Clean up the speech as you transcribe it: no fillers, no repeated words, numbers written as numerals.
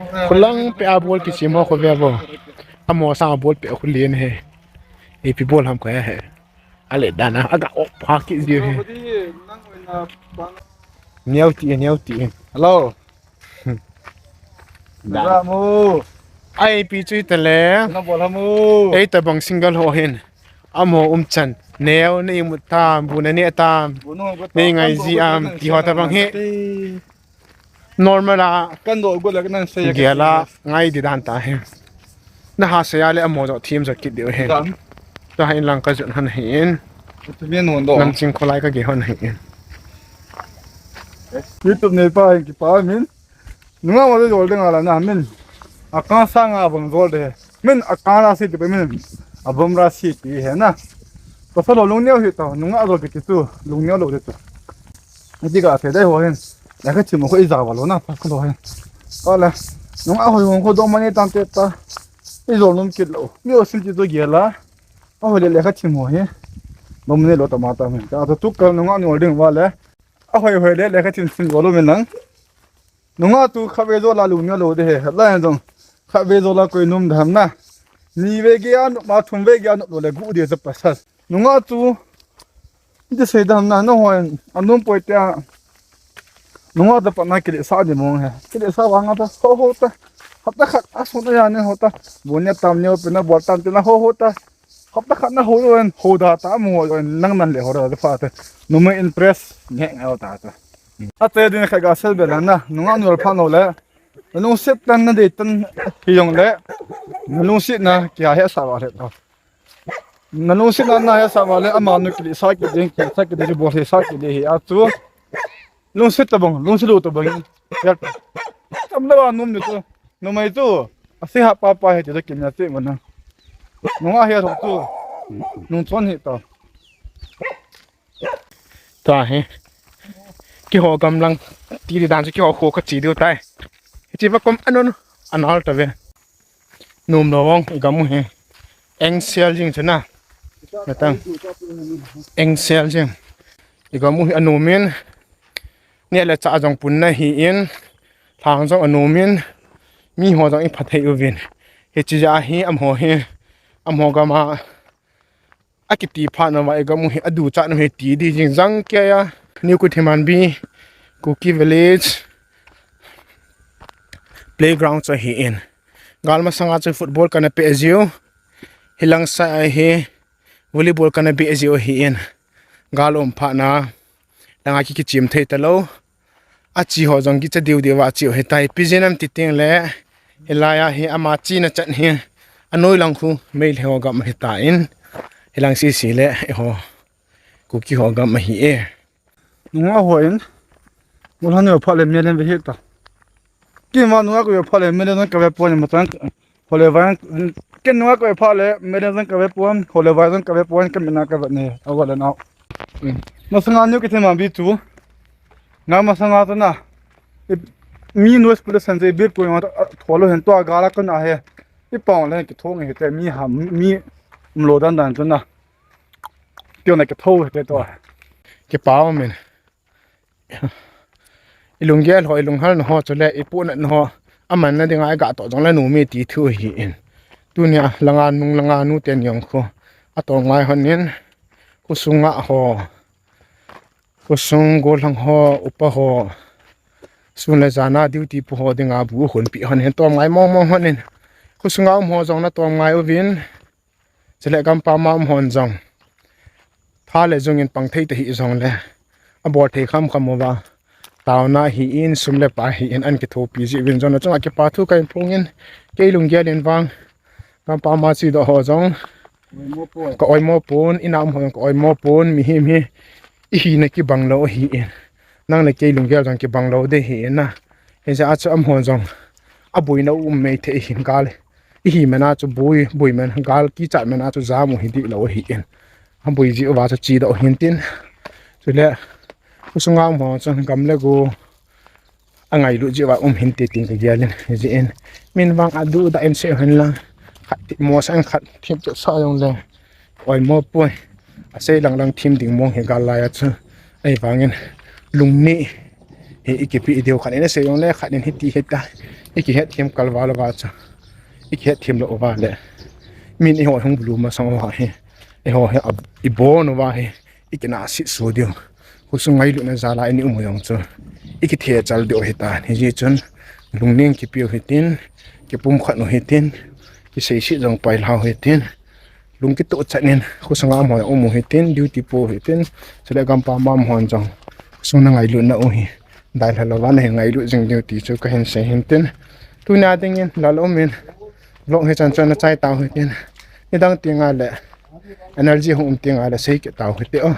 kulang pe abol ki simo ko ve bo amo sa bol pe ko lien he e pi bol ham ko he ale dana aga o pa ki ji he niau ti hello Ramu, ai pi chui te le na bola mu. ei ta bang single ho hen amo chan neo nei mu ta bu na ne ta nei ngai ji am ki ho ta bang he normal a Kan do go la kan say gela ngai di dan ta he na ha se ya le amo jo team jo ki de he Dam. ta hin lang ka jun han hin Tu bien no do. nam ching kholai ka ge hon hin YouTube ne pa ki pa min. Nunga mo de jol de ngala na min. Aka sa nga bang jol de. Min aka ra si de min. Abam ra si ti he na. To sa lo lung neo hi to nunga do ki tu lung neo lo de tu. Ni ga se de ho hen. Ya ka chi mo ko iza wa lo na pa ko lo hen. Ala nunga ho yong ko do mani tan te ta. I jol num ki lo. Mi o sil ti do ge la. A ho le le ka chi mo he. Nom ne lo ta ma ta min. Ta tu ka nunga ni ol ding wa le. A ho ho le ka chin sin go lo min nang. Nunga tu khabe zo la lu nya lo de he la yan jong khabe zo la koi num dham na ni ve ge an ma thum ve ge an lo le gu de za pasal nunga tu de se dam na no hoen anum poita nunga da pa na ke sa de mong he ke sa wa nga ta ho ta hata khat asu na ya ne ho ta bunya tam ne pe na bol tam te na ho ta hata khat na ho ron ho da ta mo nang nan le ho ra fa ta numa impress nge nga ta ta ate din kha ga sel be na nunga nul pha no le nung sit tan na de tan hiyong le nung sit na kya he sa wa le ta nung sit na ya sa wa le ama nu ki sa ki din ki sa ki de bo se sa ki de hi a tu nung sit ta bang nung sit lu ta bang ya tam la wa num ni tu no mai tu ase ha pa pa he de ki na te mo na nunga he ro tu nung chon hi ta ta he ki ho gam lang ti di dan ki ho kho ka chi du tai chi va kom anon anal ta ve num no wong gam he eng sel jing chana natang eng sel jing gam hu anomin ne la cha jong pun na hi in thang jong anomin mi ho jong i phathai u vin he chi ja hi am ho ga ma akiti pha na wa gam hu adu cha no he ti di jing jang kya ya new ku thiman bi cookie village playground cha hi in galma sanga cha football kana pe azio hilang sa he volleyball kana be azio hi in galom pha na langa ki chim thei ta lo a chi ho jong ki cha diu dewa chi he tai pijenam ti teng le hilaya he ama chi na chan he anoi lang khu mail he ga ma ta in hilang si le ho cookie ho ga ma hi e nunga hoin mul han yo pha le melen ve ta ki ma nunga ko yo pha le melen ka ve pon ma tan ho le van ken nunga ko pha le melen ka ve pon ho le van ka ve pon ka mina ka ne aw la na ma sanga nyu ki thema bi tu nga ma sanga ta na mi no spule san je bir ko yo tholo hen to ga la ka na he i pong le ki thong he te mi ha mi mlo dan dan tu na tyo na ki tho he te to ke paw men ilung gel ho ilung hal no ho chole ipu na no aman na dinga ga to jong la nu mi ti thu hi in tunia langa nu ten yong kho atong ngai honin kusunga ho kusung gol hang ho upa ho sunla jana duty pu ho dinga bu hun pi han hen to ngai mong honin kusunga ho jong na to ngai ovin chele gam pa ma hon jong tha le jong in pang thei te hi jong le abor thei kham wa tawna hi in sumle pa hi in an ki tho pi ji win jona changa ke pa thu kai phungin ke lung gel in wang kam pa ma chi do ho jong ko oi mo pon inam ho ko oi mo pon mi hi hi na ki banglo hi in nang le ke lung gel jong ki banglo de hi na he ja achu am ho jong abui na me the hin gal hi mena chu bui men gal ki cha mena chu za mu hi di lo hi in am bui ji wa cha chi do hin tin chule kusunga mo chan gamle go angai lu jiwa hin te ting ka gyalin ji en min wang adu da en se han la khat mo sang khat thim chu sa yong le oi mo poi ase lang thim ding mong he gal la ya chu ai wangin lungni he ikipi deu khan ene se yong le khat en hiti heta iki het thiam kalwa lawa cha iki het thiam lo wa le min e ho hong blu ma sang wa he e ho he I bon wa he ikina si so dio hu su ngai lu na zala ni yong chu iki the chal dio heta ni ji chun lungning ki piu hitin ki pum khat no hitin ki sei si jong pai lau hitin lung ki to chanin hu sanga mo mo hitin duty po hitin sele gam pa mam hon jong su na ngai lu na o hi dai la wa na ngai lu jing duty chu ka hen se hitin tu na ding in la lo min long he chan chan na chai tao hitin ni dang tinga le energy hum tinga le sei ke tao hite o